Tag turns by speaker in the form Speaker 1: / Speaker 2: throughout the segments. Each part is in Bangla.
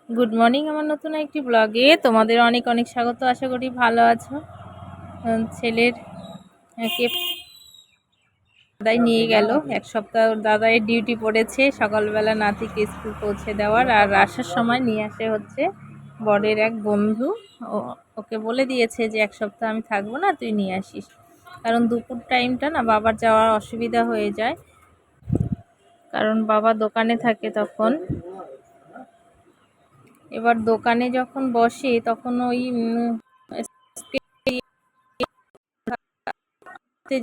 Speaker 1: গুড মর্নিং আমার নতুন একটি ব্লগে তোমাদের অনেক অনেক স্বাগত। আশা করি ভালো আছো। ছেলের কে দাদাই নিয়ে গেল, এক সপ্তাহ ওর দাদাই ডিউটি পড়েছে সকালবেলা নাতিকে স্কুল পৌঁছে দেওয়ার, আর আসার সময় নিয়ে আসে হচ্ছে বরের এক বন্ধু। ওকে বলে দিয়েছে যে এক সপ্তাহ আমি থাকবো না, তুই নিয়ে আসিস, কারণ দুপুর টাইমটা না বাবার যাওয়ার অসুবিধা হয়ে যায়, কারণ বাবা দোকানে থাকে তখন। এবার দোকানে যখন বসে তখন ওই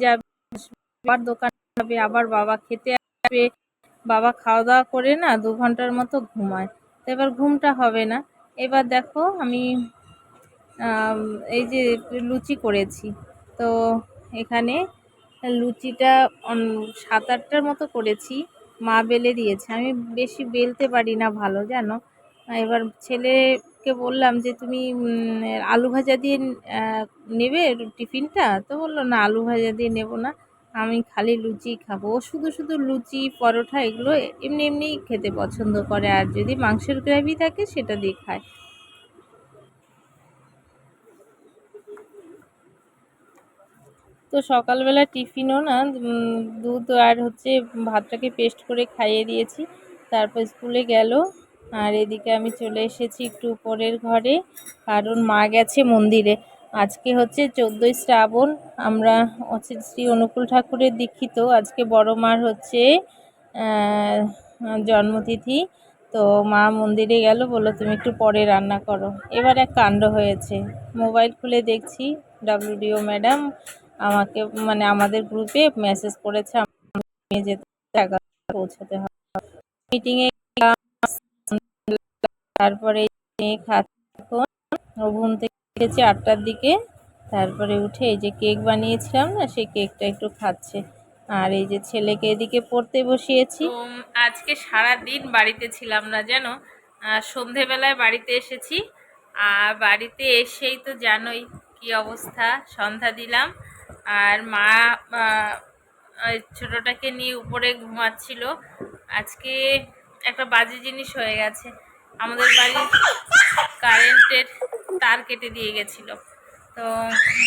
Speaker 1: যাবে, আবার দোকানে যাবে, আবার বাবা খেতে আসবে, বাবা খাওয়া দাওয়া করে না 2 ঘন্টার মতো ঘুমায়, তো এবার ঘুমটা হবে না। এবার দেখো আমি এই যে লুচি করেছি, তো এখানে লুচিটা 7-8টার মতো করেছি, মা বেলে দিয়েছে, আমি বেশি বেলতে পারি না ভালো জানো। এবার ছেলেকে বললাম যে তুমি আলু ভাজা দিয়ে নেবে টিফিনটা, তো বললো না আলু ভাজা দিয়ে নেব না, আমি খালি লুচি খাবো। ও শুধু শুধু লুচি পরোটা এগুলো এমনি এমনিই খেতে পছন্দ করে, আর যদি মাংসের গ্রেভি থাকে সেটা দিয়ে খায়। তো সকালবেলা টিফিনও না দুধ আর হচ্ছে ভাতটাকে পেস্ট করে খাইয়ে দিয়েছি, তারপর স্কুলে গেল। আর এদিকে আমি চলে এসেছি একটু উপরের ঘরে, কারণ মা গেছে মন্দিরে। আজকে হচ্ছে 14ই শ্রাবণ, আমরা হচ্ছে শ্রী অনুকূল ঠাকুরের দীক্ষিত। আজকে বড় মার হচ্ছে জন্মতিথি, তো মা মন্দিরে গেল, বললো তুমি একটু পরে রান্না করো। এবার এক কাণ্ড হয়েছে, মোবাইল খুলে দেখছি ডাব্লিউডিও ম্যাডাম আমাকে মানে আমাদের গ্রুপে মেসেজ করেছে আমি যেতে 11টা পৌঁছাতে হবে মিটিংয়ে। তারপরে এখন ও ঘুম থেকে উঠেছে 8টার দিকে, তারপরে উঠে এই যে কেক বানিয়েছিলাম না, সেই কেকটা একটু খাচ্ছে। আর এই যে ছেলেকে এদিকে পড়তে বসিয়েছি। আজকে সারা দিন বাড়িতে ছিলাম না জানো, সন্ধেবেলায় বাড়িতে এসেছি, আর বাড়িতে এসেই তো জানোই কি অবস্থা, সন্ধ্যা দিলাম, আর মা ছোটটাকে নিয়ে উপরে ঘুমাচ্ছিল। আজকে একটা বাজে জিনিস হয়ে গেছে, আমাদের বাড়ির কারেন্টের তার কেটে দিয়ে গেছিল, তো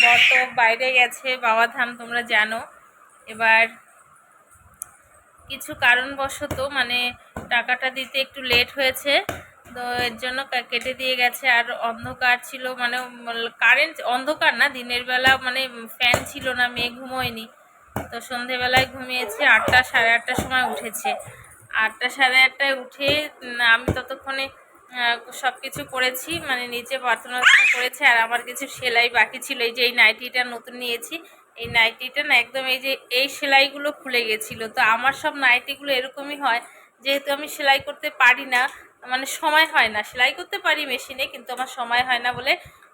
Speaker 1: বর তো বাইরে গেছে বাবাধাম তোমরা জানো। এবার কিছু কারণবশত মানে টাকাটা দিতে একটু লেট হয়েছে, তো এর জন্য কেটে দিয়ে গেছে। আর অন্ধকার ছিল, মানে কারেন্ট অন্ধকার না, দিনের বেলা মানে ফ্যান ছিল না, মেয়ে ঘুমোয়নি, তো সন্ধেবেলায় ঘুমিয়েছে। 8টা সাড়ে 8টার সময় উঠেছে, 8টা সাড়ে 8টায় উঠে আমি ততক্ষণে সব কিছু করেছি, মানে নিচে প্রার্থনা করেছি, আর আমার কিছু সেলাই বাকি ছিল। এই যে এই নাইটিটা নতুন নিয়েছি, এই নাইটিটা না একদম এই যে এই সেলাইগুলো খুলে গেছিলো, তো আমার সব নাইটিগুলো এরকমই হয়, যেহেতু আমি সেলাই করতে পারি না, মানে সময় হয় না, সেলাই করতে পারি মেশিনে কিন্তু আমার সময় হয় না বলে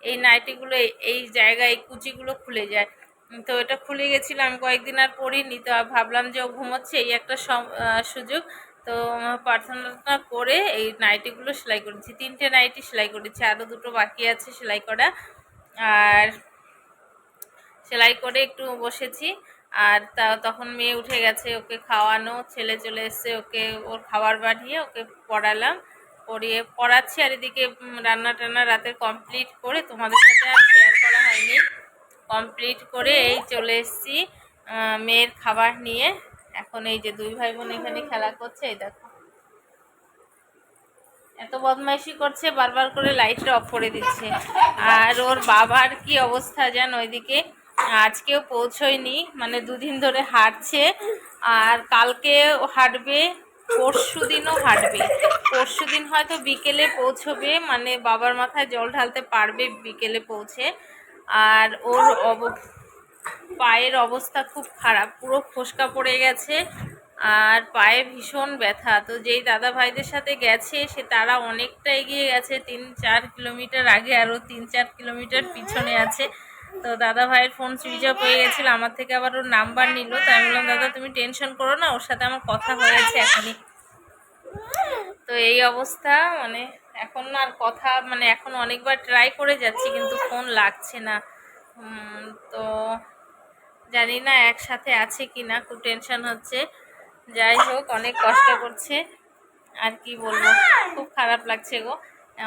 Speaker 1: এই নাইটিগুলো এই জায়গায় এই কুচিগুলো খুলে যায়। তো এটা খুলে গেছিলো, আমি কয়েকদিন আর পরিনি, তো ভাবলাম যে ও ঘুমোচ্ছে, এই একটা সুযোগ, তো প্রার্থনা করে এই নাইটিগুলো সেলাই করেছি। 3টে নাইটি সেলাই করেছি, আরও 2টো বাকি আছে সেলাই করা। আর সেলাই করে একটু বসেছি, আর তখন মেয়ে উঠে গেছে, ওকে খাওয়ানো, ছেলে চলে এসছে, ওকে ওর খাবার বানিয়ে ওকে পড়াচ্ছি। আর এদিকে রান্না টান্না রাতের কমপ্লিট করে, তোমাদের সাথে আর শেয়ার করা হয়নি, কমপ্লিট করে এই চলে এসেছি মেয়ের খাবার নিয়ে। এখন এই যে 2 ভাই বোন এখানে খেলা করছে, এই দেখো এত বদমাইশি করছে, বারবার করে লাইটটা অফ করে দিচ্ছে। আর ওর বাবার কি অবস্থা জানো, ওইদিকে আজকেও পৌঁছয়নি, মানে 2 দিন ধরে হাঁটছে, আর কালকেও হাঁটবে, পরশু দিনও হাঁটবে, পরশু দিন হয়তো বিকেলে পৌঁছবে, মানে বাবার মাথায় জল ঢালতে পারবে বিকেলে পৌঁছে। আর ওর পায়ের অবস্থা খুব খারাপ, পুরো ফোসকা পড়ে গেছে, আর পায়ে ভীষণ ব্যথা। তো যেই দাদা ভাইদের সাথে গেছে সে তারা অনেকটা এগিয়ে গেছে, 3-4 কিলোমিটার আগে, আরও 3-4 কিলোমিটার পিছনে আছে। তো দাদা ভাইয়ের ফোন সুইচ অফ হয়ে গেছিলো, আমার থেকে আবার ওর নাম্বার নিল, তাই আমি বললাম দাদা তুমি টেনশন করো না, ওর সাথে আমার কথা হয়েছে এখনই। তো এই অবস্থা, মানে এখন আর কথা, মানে এখন অনেকবার ট্রাই করে যাচ্ছি কিন্তু ফোন লাগছে না। তো জানি না একসাথে আছে কি না, খুব টেনশন হচ্ছে। যাই হোক, অনেক কষ্ট করছে, আর কি বলবো, খুব খারাপ লাগছে গো।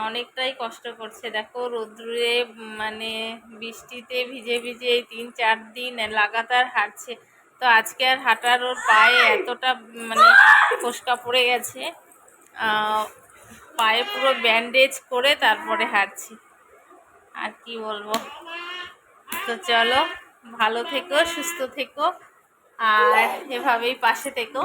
Speaker 1: অনেকটাই কষ্ট করছে, দেখো রোদ্রে মানে বৃষ্টিতে ভিজে ভিজে এই 3-4 দিন লাগাতার হাঁটছে। তো আজকে আর হাঁটার ওর পায়ে এতটা মানে ফোস্কা পড়ে গেছে, পায়ে পুরো ব্যান্ডেজ করে তারপরে হাঁটছি। আর কি বলবো, তো চলো ভালো থেকো, সুস্থ থেকো, আর এভাবেই পাশে থেকো।